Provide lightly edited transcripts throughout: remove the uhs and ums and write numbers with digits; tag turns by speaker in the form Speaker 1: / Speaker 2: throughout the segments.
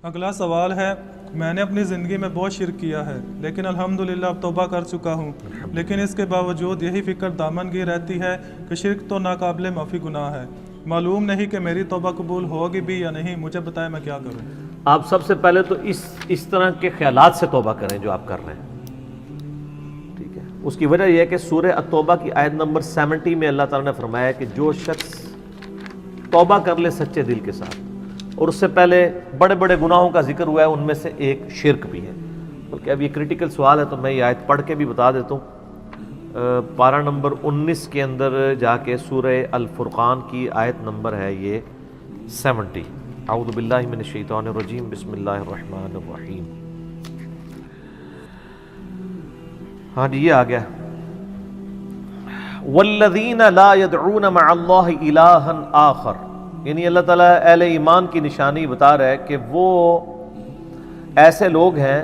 Speaker 1: اگلا سوال ہے، میں نے اپنی زندگی میں بہت شرک کیا ہے لیکن الحمدللہ اب توبہ کر چکا ہوں، لیکن اس کے باوجود یہی فکر دامن گیر رہتی ہے کہ شرک تو ناقابل معافی گناہ ہے، معلوم نہیں کہ میری توبہ قبول ہوگی بھی یا نہیں، مجھے بتائیں میں کیا کروں؟
Speaker 2: آپ سب سے پہلے تو اس طرح کے خیالات سے توبہ کریں جو آپ کر رہے ہیں، ٹھیک ہے؟ اس کی وجہ یہ ہے کہ سورہ التوبہ کی آیت نمبر 70 میں اللہ تعالیٰ نے فرمایا کہ جو شخص توبہ کر لے سچے دل کے ساتھ، اور اس سے پہلے بڑے بڑے گناہوں کا ذکر ہوا ہے، ان میں سے ایک شرک بھی ہے، بلکہ اب یہ کریٹیکل سوال ہے تو میں یہ آیت پڑھ کے بھی بتا دیتا ہوں۔ پارہ نمبر 19 کے اندر جا کے سورہ الفرقان کی آیت نمبر ہے یہ 70۔ اعوذ باللہ من الشیطان الرجیم، بسم اللہ الرحمن الرحیم۔ ہاں جی یہ آ گیا، والذین لا يدعون مع اللہ الہا آخر، یعنی اللہ تعالیٰ اہل ایمان کی نشانی بتا رہا ہے کہ وہ ایسے لوگ ہیں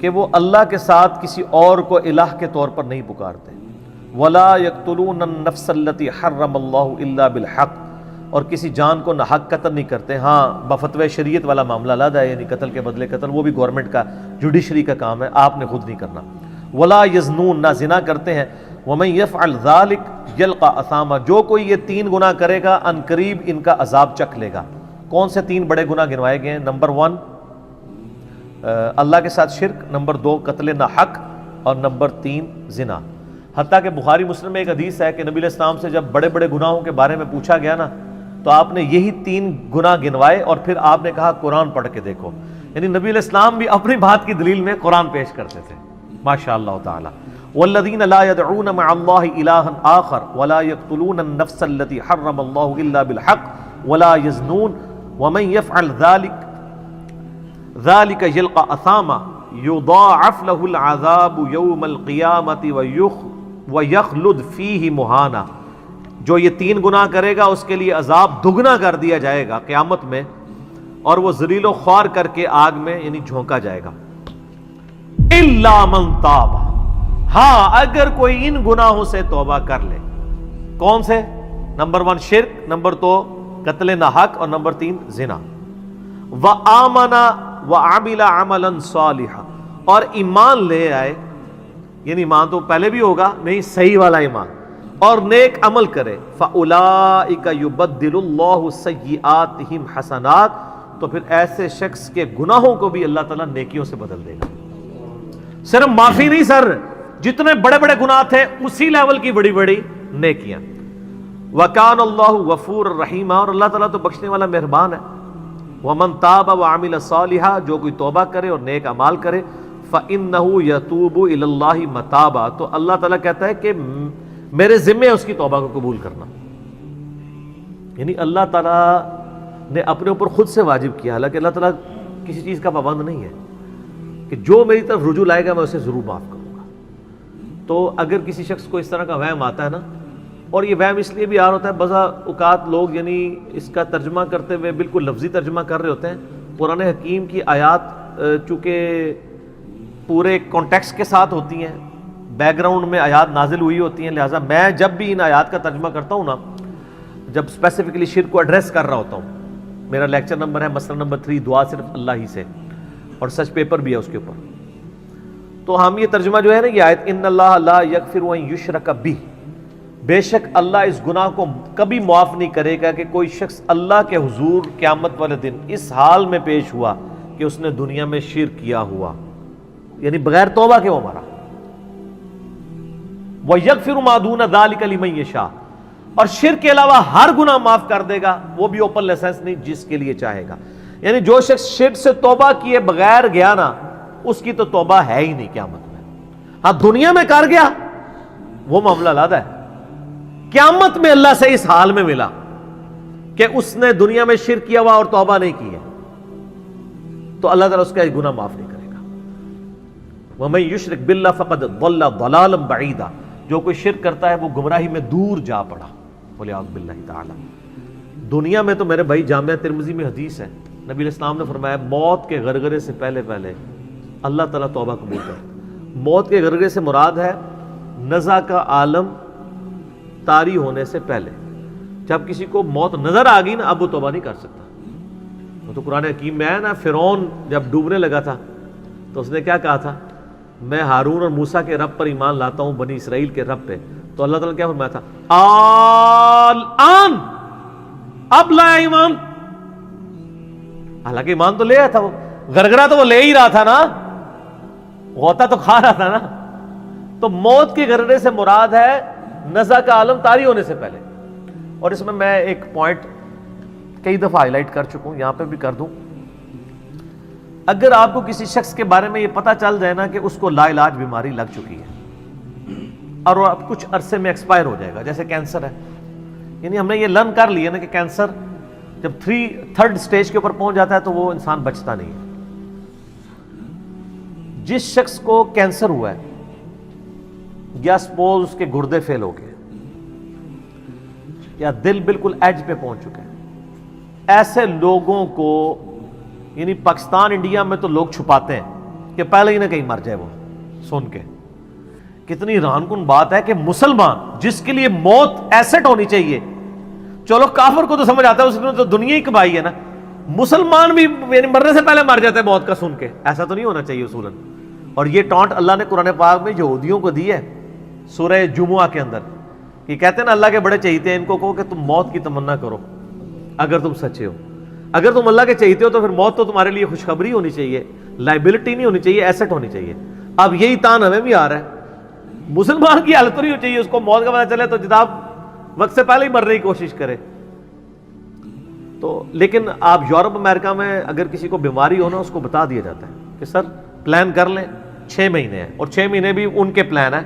Speaker 2: کہ وہ اللہ کے ساتھ کسی اور کو الہ کے طور پر نہیں پکارتے۔ ولا يقتلون النفس التي حرم اللہ الا بالحق، اور کسی جان کو ناحق قتل نہیں کرتے۔ ہاں بفتوی شریعت والا معاملہ علیحدہ ہے، یعنی قتل کے بدلے قتل، وہ بھی گورنمنٹ کا جوڈیشری کا کام ہے، آپ نے خود نہیں کرنا۔ ولا یزنون، نہ زنا کرتے ہیں۔ ومن یفعل ذلک یلقى اثاما، جو کوئی یہ 3 گناہ کرے گا ان قریب ان کا عذاب چکھ لے گا۔ کون سے 3 بڑے گناہ گنوائے گئے ہیں؟ نمبر 1 اللہ کے ساتھ شرک، نمبر 2 قتل ناحق، اور نمبر 3 زنا۔ حتیٰ کہ بخاری مسلم میں ایک حدیث ہے کہ نبی علیہ السلام سے جب بڑے بڑے گناہوں کے بارے میں پوچھا گیا نا تو آپ نے یہی 3 گناہ گنوائے، اور پھر آپ نے کہا قرآن پڑھ کے دیکھو، یعنی نبی علیہ السلام بھی اپنی بات کی دلیل میں قرآن پیش کرتے تھے، ماشاء اللہ تعالی۔ والذین لا يدعون مع اللہ الہا آخر ولا يقتلون النفس التي حرم اللہ الا بالحق ولا يزنون ومن يفعل ذلك يلقى اثاما يضاعف له العذاب يوم القیامة ويخلد فيه مہانا، جو یہ 3 گناہ کرے گا اس کے لیے عذاب دگنا کر دیا جائے گا قیامت میں، اور وہ ذلیل و خوار کر کے آگ میں یعنی جھونکا جائے گا۔ الا من تاب، ہاں اگر کوئی ان گناہوں سے توبہ کر لے۔ کون سے؟ نمبر 1 شرک، نمبر 2 قتل ناحق، اور نمبر 3 زنا۔ وآمن وعمل عملا صالحا، اور ایمان لے آئے، یعنی ایمان تو پہلے بھی ہوگا، نہیں صحیح والا ایمان، اور نیک عمل کرے۔ فاولئک یبدل اللہ سیئاتہم حسنات، تو پھر ایسے شخص کے گناہوں کو بھی اللہ تعالیٰ نیکیوں سے بدل دے گا۔ صرف معافی نہیں سر، جتنے بڑے بڑے گناہ تھے اسی لیول کی بڑی بڑی نیکیاں۔ وَكَانَ اللَّهُ غَفُورًا رَحِيمًا، اور اللہ تعالیٰ تو بخشنے والا مہربان ہے۔ وَمَن تَابَ وَعَمِلَ صَالِحًا، جو کوئی توبہ کرے اور نیک اعمال کرے، فَإِنَّهُ يَتُوبُ إِلَى اللَّهِ مَتَابًا، تو اللہ تعالیٰ کہتا ہے کہ میرے ذمہ ہے اس کی توبہ کو قبول کرنا۔ یعنی اللہ تعالیٰ نے اپنے اوپر خود سے واجب کیا، حالانکہ اللہ تعالیٰ کسی چیز کا پابند نہیں ہے، کہ جو میری طرف رجوع لائے گا میں اسے ضرور معاف کروں گا۔ تو اگر کسی شخص کو اس طرح کا وہم آتا ہے نا، اور یہ وہم اس لیے بھی آ رہا ہوتا ہے، بعض اوقات لوگ یعنی اس کا ترجمہ کرتے ہوئے بالکل لفظی ترجمہ کر رہے ہوتے ہیں۔ قرآن حکیم کی آیات چونکہ پورے کانٹیکسٹ کے ساتھ ہوتی ہیں، بیک گراؤنڈ میں آیات نازل ہوئی ہوتی ہیں، لہٰذا میں جب بھی ان آیات کا ترجمہ کرتا ہوں نا، جب اسپیسیفکلی شرک کو ایڈریس کر رہا ہوتا ہوں، میرا لیکچر نمبر ہے مسئلہ نمبر 3 دعا صرف اللہ ہی سے، اور سچ پیپر بھی ہے اس کے اوپر، تو ہم یہ ترجمہ جو ہے نا یہ آیت، ان اللہ لا یغفر ان یشرک بہ، بے شک اللہ اس گناہ کو کبھی معاف نہیں کرے گا کہ کوئی شخص اللہ کے حضور قیامت والے دن اس حال میں پیش ہوا کہ اس نے دنیا میں شرک کیا ہوا، یعنی بغیر توبہ کے وہ مرا۔ وَيَغْفِرُ مَا دُونَ ذَلِكَ لِمَن يَشَاءُ، اور شرک کے علاوہ ہر گناہ معاف کر دے گا، وہ بھی اوپن لائسنس نہیں، جس کے لیے چاہے گا۔ یعنی جو شخص شرک سے توبہ کیے بغیر گیا نا، اس کی تو توبہ ہے ہی نہیں قیامت میں۔ ہاں دنیا میں کر گیا وہ معاملہ علیحدہ ہے، قیامت میں اللہ سے اس حال میں ملا کہ اس نے دنیا میں شرک کیا ہوا اور توبہ نہیں کی ہے، تو اللہ تعالیٰ اس کا گناہ معاف نہیں کرے گا۔ وَمَن يُشْرِكْ بِاللَّهِ فَقَدْ ضَلَّ ضَلَالًا بَعِيدًا، جو کوئی شرک کرتا ہے وہ گمراہی میں دور جا پڑا، وَلِعَوْذُ بِاللَّهِ تعالی۔ دنیا میں تو میرے بھائی جامعہ ترمذی میں حدیث ہے، نبی علیہ السلام نے فرمایا موت کے غرغرے سے پہلے اللہ تعالیٰ توبہ قبول کرتا۔ موت کے غرغرے سے مراد ہے نزع کا عالم طاری ہونے سے پہلے، جب کسی کو موت نظر آ گئی نا اب وہ توبہ نہیں کر سکتا، وہ تو قرآن حکیم میں ہے نا، فرعون جب ڈوبنے لگا تھا تو اس نے کیا کہا تھا، میں ہارون اور موسیٰ کے رب پر ایمان لاتا ہوں، بنی اسرائیل کے رب پہ. تو اللہ تعالیٰ نے کیا فرمایا تھا، الآن، اب لایا ایمان. حالانکہ ایمان تو لے آیا تھا، وہ گرگرا تو وہ لے ہی رہا تھا نا، غوطہ تو کھا رہا تھا نا. تو موت کے گرگرے سے مراد ہے نزع کا عالم طاری ہونے سے پہلے. اور اس میں ایک پوائنٹ کئی دفعہ ہائی لائٹ کر چکا ہوں، یہاں پہ بھی کر دوں. اگر آپ کو کسی شخص کے بارے میں یہ پتا چل جائے نا کہ اس کو لا علاج بیماری لگ چکی ہے اور وہ اب کچھ عرصے میں ایکسپائر ہو جائے گا، جیسے کینسر ہے، یعنی ہم نے یہ لرن کر لیا نا کہ کینسر جب 3rd سٹیج کے اوپر پہنچ جاتا ہے تو وہ انسان بچتا نہیں ہے. جس شخص کو کینسر ہوا ہے یا سپوز اس کے گردے فیل ہو گئے یا دل بالکل ایج پہ پہنچ چکا ہے، ایسے لوگوں کو یعنی پاکستان انڈیا میں تو لوگ چھپاتے ہیں کہ پہلے ہی نہ کہیں مر جائے. وہ سن کے کتنی حیران کن بات ہے کہ مسلمان جس کے لیے موت ایسٹ ہونی چاہیے، چلو کافر کو تو سمجھ آتا ہے، اس نے تو دنیا ہی کمائی ہے نا، مسلمان بھی یعنی مرنے سے پہلے مر جاتا ہے موت کا سن کے. ایسا تو نہیں ہونا چاہیے اصولاً. اور یہ ٹانٹ اللہ نے قرآن پاک میں یہودیوں کو دی ہے سورہ جمعہ کے اندر. یہ کہتے ہیں نا اللہ کے بڑے چہیتے ہیں، ان کو کہو کہ تم موت کی تمنا کرو اگر تم سچے ہو. اگر تم اللہ کے چہیتے ہو تو پھر موت تو تمہارے لیے خوشخبری ہونی چاہیے، لائبلٹی نہیں ہونی چاہیے، ایسٹ ہونی چاہیے. اب یہی تان ہمیں بھی آ رہا ہے. مسلمان کی حالت تو نہیں ہونی چاہیے اس کو موت کا پتہ چلے تو جناب وقت سے پہلے ہی مرنے کی کوشش کرے. تو لیکن آپ یورپ امریکہ میں اگر کسی کو بیماری ہو نا، اس کو بتا دیا جاتا ہے کہ سر پلان کر لیں 6 مہینے ہیں، اور 6 مہینے بھی ان کے پلان ہیں،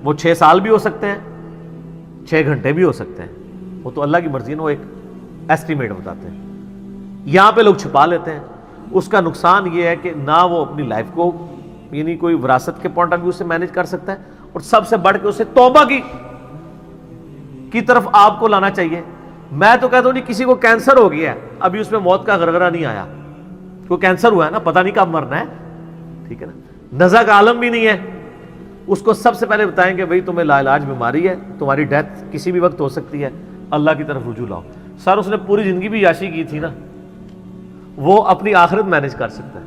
Speaker 2: وہ 6 سال بھی ہو سکتے ہیں، 6 گھنٹے بھی ہو سکتے ہیں، وہ تو اللہ کی مرضی ہے. وہ ایک ایسٹیمیٹ بتاتے ہیں. یہاں پہ لوگ چھپا لیتے ہیں. اس کا نقصان یہ ہے کہ نہ وہ اپنی لائف کو یعنی کوئی وراثت کے پوائنٹ آف ویو سے مینج کر سکتا ہے، اور سب سے بڑھ کے اسے توبہ کی طرف آپ کو لانا چاہیے. میں تو کہتا ہوں کسی کو کینسر ہو گیا ہے، ابھی اس میں موت کا غرغرہ نہیں آیا، کوئی کینسر ہوا ہے نا، پتہ نہیں کب مرنا ہے، ٹھیک ہے نا، نزع کا عالم بھی نہیں ہے، اس کو سب سے پہلے بتائیں کہ بھئی تمہیں لا علاج بیماری ہے، تمہاری ڈیتھ کسی بھی وقت ہو سکتی ہے، اللہ کی طرف رجوع لاؤ. سر اس نے پوری زندگی بھی عیاشی کی تھی نا، وہ اپنی آخرت مینج کر سکتا ہے.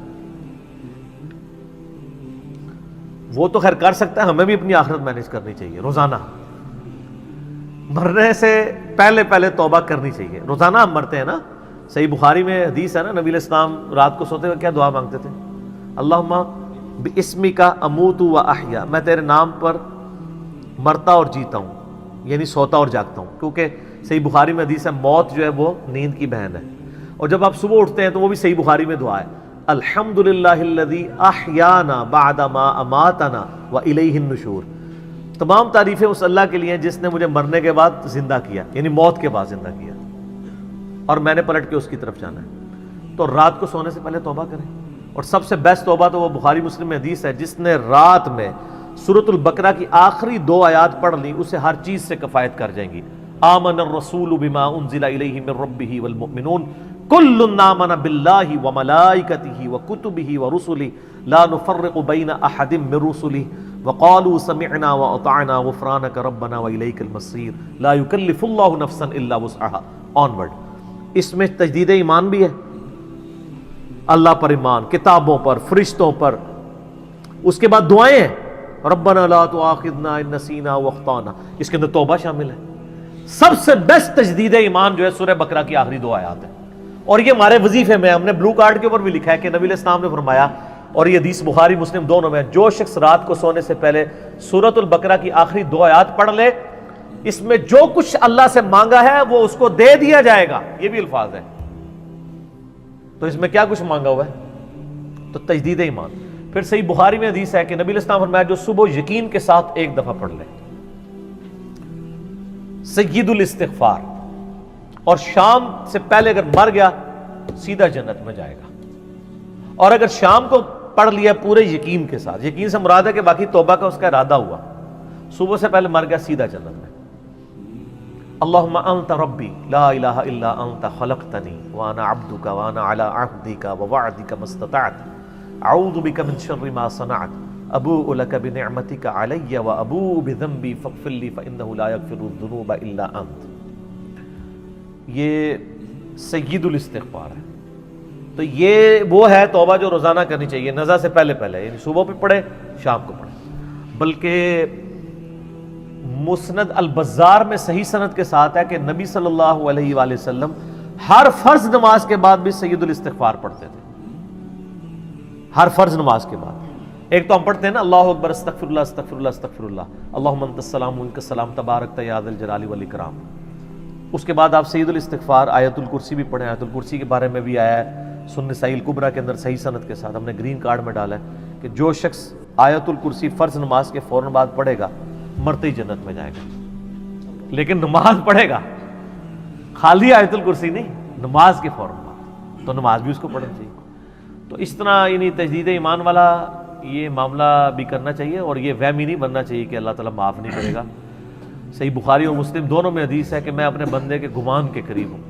Speaker 2: وہ تو خیر کر سکتا ہے، ہمیں بھی اپنی آخرت مینج کرنی چاہیے. روزانہ مرنے سے پہلے توبہ کرنی چاہیے. روزانہ ہم مرتے ہیں نا. صحیح بخاری میں حدیث ہے نا، نبی علیہ السلام رات کو سوتے ہوئے کیا دعا مانگتے تھے، اللہم باسمک اموت و احیا، میں تیرے نام پر مرتا اور جیتا ہوں، یعنی سوتا اور جاگتا ہوں. کیونکہ صحیح بخاری میں حدیث ہے موت جو ہے وہ نیند کی بہن ہے. اور جب آپ صبح اٹھتے ہیں تو وہ بھی صحیح بخاری میں دعا ہے، الحمدللہ الذی احیانا بعد ما اماتنا والیہ النشور. تمام تعریفیں اس اللہ کے لیے ہیں جس نے مجھے مرنے کے بعد زندہ کیا، یعنی موت کے بعد زندہ کیا، اور میں نے پلٹ کے اس کی طرف جانا ہے. تو رات کو سونے سے پہلے توبہ کریں. اور سب سے بیسٹ توبہ تو وہ بخاری مسلم میں حدیث ہے، جس نے رات میں سورۃ البقرہ کی آخری 2 آیات پڑھ لی اسے ہر چیز سے کفایت کر جائیں گی. آمن الرسول بما انزل الیہ من ربہ والمؤمنون کل آمن باللہ وملائکتہ وکتبہ ورسلہ لا نفرق بین احد من رسلہ وقالوا سمعنا واطعنا غفرانک ربنا والیک المصیر لا یکلف اللہ نفسا الا وسعہا. آنورڈ. اس میں تجدید ایمان بھی ہے، اللہ پر ایمان، کتابوں پر، فرشتوں پر. اس کے بعد دعائیں ہیں، ربنا لا تؤاخذنا ان نسینا واخطانا. اس کے اندر توبہ شامل ہے. سب سے بیسٹ تجدید ایمان جو ہے سورہ بقرہ کی آخری 2 آیات ہیں. اور یہ ہمارے وظیفے میں ہم نے بلو کارڈ کے اوپر بھی لکھا ہے کہ نبی علیہ السلام نے فرمایا، اور یہ حدیث بخاری مسلم دونوں میں، جو شخص رات کو سونے سے پہلے سورۃ البقرہ کی آخری 2 آیات پڑھ لے، اس میں جو کچھ اللہ سے مانگا ہے وہ اس کو دے دیا جائے گا. یہ بھی الفاظ ہیں. تو اس میں کیا کچھ مانگا ہوا ہے؟ تو تجدید ایمان. پھر صحیح بخاری میں حدیث ہے کہ نبی علیہ السلام فرمایا جو صبح یقین کے ساتھ 1 دفعہ پڑھ لے، سید الاستغفار، اور شام سے پہلے اگر مر گیا سیدھا جنت میں جائے گا. اور اگر شام کو پڑھ لیا پورے یقین کے ساتھ، یقین سے مراد ہے کہ باقی توبہ کا اس کا ارادہ ہوا، صبح سے پہلے مر گیا سیدھا جنت میں. اللہم انت ربی لا الہ الا انت خلقتنی وانا عبدک وانا علی عہدک ووعدک ما استطعت اعوذ بک من شر ما صنعت ابوء لک بنعمتک علی وابوء بذنبی فاغفر لی فانہ لا یغفر الذنوب الا انت. یہ سید الاستغفار ہے. تو یہ وہ ہے توبہ جو روزانہ کرنی چاہیے، نزا سے پہلے پہلے، یعنی صبح پہ پڑھے، شام کو پڑھے۔ بلکہ مسند البزار میں صحیح سند کے ساتھ ہے کہ نبی صلی اللہ علیہ وآلہ وسلم ہر فرض نماز کے بعد بھی سید الاستغفار پڑھتے تھے، ہر فرض نماز کے بعد۔ ایک تو ہم پڑھتے ہیں نا اللہ اکبر استغفر اللہ استغفر اللہ استغفر اللہ اللہم انت السلام ومنک السلام تبارکت یا ذا الجلال والاکرام، اس کے بعد آپ سید الاستغفار آیت الکرسی بھی پڑھیں۔ آیت الکرسی کے بارے میں بھی آیا ہے سنن نسائی الکبریٰ کے اندر صحیح سند کے ساتھ، ہم نے گرین کارڈ میں ڈالا ہے کہ جو شخص آیت الکرسی فرض نماز کے فوراً بعد پڑھے گا مرتے ہی جنت میں جائے گا۔ لیکن نماز پڑھے گا، خالی آیت الکرسی نہیں، نماز کے فوراً بعد، تو نماز بھی اس کو پڑھنا چاہیے۔ تو اس طرح یعنی تجدید ایمان والا یہ معاملہ بھی کرنا چاہیے، اور یہ وہم ہی نہیں بننا چاہیے کہ اللہ تعالیٰ معاف نہیں کرے گا۔ صحیح بخاری اور مسلم دونوں میں حدیث ہے کہ میں اپنے بندے کے گمان کے قریب ہوں،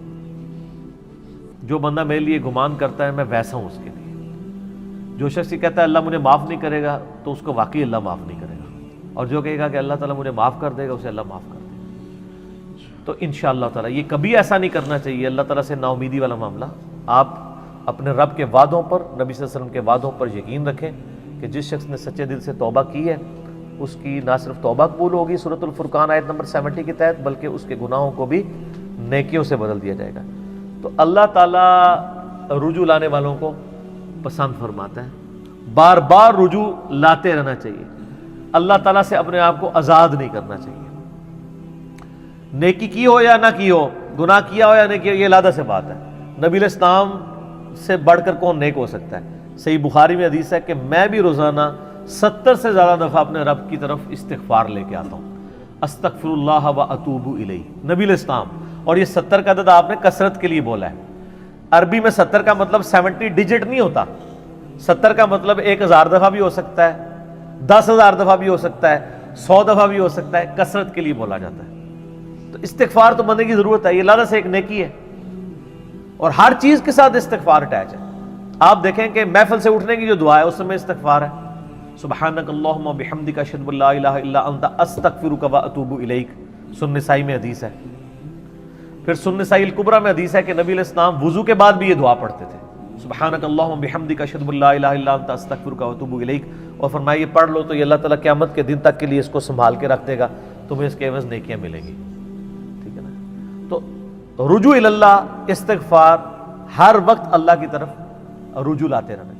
Speaker 2: جو بندہ میرے لیے گمان کرتا ہے میں ویسا ہوں اس کے لیے۔ جو شخص یہ کہتا ہے اللہ مجھے معاف نہیں کرے گا تو اس کو واقعی اللہ معاف نہیں کرے گا، اور جو کہے گا کہ اللہ تعالیٰ مجھے معاف کر دے گا اسے اللہ معاف کر دے گا۔ تو انشاءاللہ تعالیٰ یہ کبھی ایسا نہیں کرنا چاہیے اللہ تعالیٰ سے نا امیدی والا معاملہ۔ آپ اپنے رب کے وعدوں پر، نبی صلی اللہ علیہ وسلم کے وعدوں پر یقین رکھیں کہ جس شخص نے سچے دل سے توبہ کی ہے اس کی نہ صرف توبہ قبول ہوگی سورۃ الفرقان آیت نمبر 70 کے تحت، بلکہ اس کے گناہوں کو بھی نیکیوں سے بدل دیا جائے گا۔ تو اللہ تعالیٰ رجوع لانے والوں کو پسند فرماتا ہے، بار بار رجوع لاتے رہنا چاہیے، اللہ تعالیٰ سے اپنے آپ کو آزاد نہیں کرنا چاہیے۔ نیکی کی ہو یا نہ کی ہو، گناہ کیا ہو یا نہیں کیا، یہ علیحدہ سے بات ہے۔ نبی علیہ السلام سے بڑھ کر کون نیک ہو سکتا ہے؟ صحیح بخاری میں حدیث ہے کہ میں بھی روزانہ 70 سے زیادہ دفعہ اپنے رب کی طرف استغفار لے کے آتا ہوں، استغفر اللہ و اتوب الیہ، نبی علیہ السلام۔ اور یہ 70 کا عدد آپ نے کثرت کے لیے بولا ہے۔ عربی میں 70 کا مطلب 70 ڈیجٹ نہیں ہوتا، 70 کا مطلب 1000 دفعہ بھی ہو سکتا ہے، 10,000 دفعہ بھی ہو سکتا ہے، 100 دفعہ بھی ہو سکتا ہے، کثرت کے لیے بولا جاتا ہے۔ تو استغفار تو بندے کی ضرورت ہے، یہ اللہ سے ایک نیکی ہے، اور ہر چیز کے ساتھ استغفار اٹیچ ہے۔ آپ دیکھیں کہ محفل سے اٹھنے کی جو دعا ہے اس میں استغفار ہے، سبحانک اللہم و بحمدک اشہد ان لا الہ الا انت استغفرک و اتوب الیک، سنن نسائی میں حدیث ہے۔ پھر سنن نسائی الکبریٰ میں حدیث ہے کہ نبی علیہ السلام وضو کے بعد بھی یہ دعا پڑھتے تھے، سبحانک اللہم و بحمدک اشہد ان لا الہ الا انت استغفرک و اتوب الیک، اور فرمایا یہ پڑھ لو تو یہ اللہ تعالیٰ قیامت کے دن تک کے لیے اس کو سنبھال کے رکھ دے گا، تمہیں اس کے عوض نیکیاں ملیں گی۔ ٹھیک ہے نا؟ تو رجوع اللہ، استغفار، ہر وقت اللہ کی طرف رجوع لاتے رہنا۔